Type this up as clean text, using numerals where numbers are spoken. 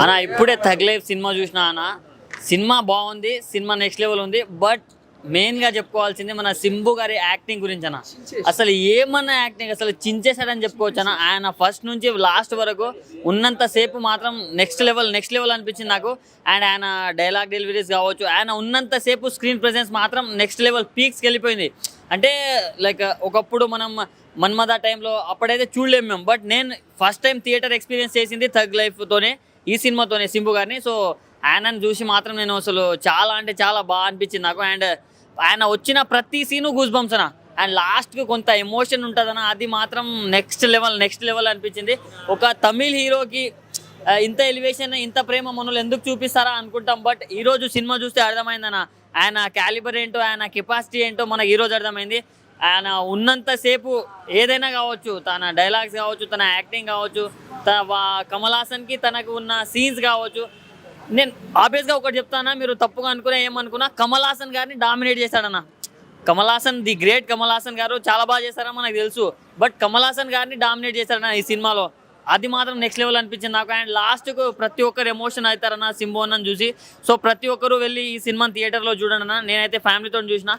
అన్న ఇప్పుడే tug life cinema చూసిన అన్న. సినిమా బాగుంది, సినిమా నెక్స్ట్ లెవెల్ ఉంది. బట్ మెయిన్గా చెప్పుకోవాల్సింది మన సింబు గారి యాక్టింగ్ గురించి అన్న. అసలు ఏమన్నా యాక్టింగ్, అసలు చించేశాడని చెప్పుకోవచ్చు అన్న. ఆయన ఫస్ట్ నుంచి లాస్ట్ వరకు ఉన్నంతసేపు మాత్రం నెక్స్ట్ లెవెల్ అనిపించింది నాకు. అండ్ ఆయన డైలాగ్ డెలివరీస్ కావచ్చు, ఆయన ఉన్నంతసేపు స్క్రీన్ ప్రెజెన్స్ మాత్రం నెక్స్ట్ లెవెల్ పీక్స్కి వెళ్ళిపోయింది. అంటే లైక్ ఒకప్పుడు మనం మన్మద టైంలో అప్పుడైతే చూడలేము మేము. బట్ నేను ఫస్ట్ టైం థియేటర్ ఎక్స్పీరియన్స్ చేసింది థగ్ లైఫ్తోనే, ఈ సినిమాతోనే సింబు గారిని. సో ఆయనను చూసి మాత్రం నేను అసలు చాలా అంటే చాలా బాగా అనిపించింది నాకు. అండ్ ఆయన వచ్చిన ప్రతి సీను గూస్ బంప్స్ అన్న. అండ్ లాస్ట్కి కొంత ఎమోషన్ ఉంటుందన్న, అది మాత్రం నెక్స్ట్ లెవెల్ అనిపించింది. ఒక తమిళ్ హీరోకి ఇంత ఎలివేషన్, ఇంత ప్రేమ మనలు ఎందుకు చూపిస్తారా అనుకుంటాం. బట్ ఈరోజు సినిమా చూస్తే అర్థమైందన్న, ఆయన క్యాలిబర్ ఏంటో, ఆయన కెపాసిటీ ఏంటో మనకు ఈరోజు అర్థమైంది. ఆయన ఉన్నంతసేపు ఏదైనా కావచ్చు, తన డైలాగ్స్ కావచ్చు, తన యాక్టింగ్ కావచ్చు, కమల్ హాసన్కి తనకు ఉన్న సీన్స్ కావచ్చు. నేను ఆబ్వియస్గా ఒకటి చెప్తానా, మీరు తప్పుగా అనుకున్నా ఏమనుకున్నా, కమల్ హాసన్ గారిని డామినేట్ చేశాడన్న. కమల్ హాసన్, ది గ్రేట్ కమల్ హాసన్ గారు చాలా బాగా చేశారని మనకు తెలుసు. బట్ కమల్ హాసన్ గారిని డామినేట్ చేశాడన్న ఈ సినిమాలో. అది మాత్రం నెక్స్ట్ లెవెల్ అనిపించింది నాకు. అండ్ లాస్ట్కు ప్రతి ఒక్కరు ఎమోషన్ అవుతారన్న సింబు అన్నని చూసి. సో ప్రతి ఒక్కరు వెళ్ళి ఈ సినిమాని థియేటర్లో చూడండి అన్న. నేనైతే ఫ్యామిలీతో చూసిన.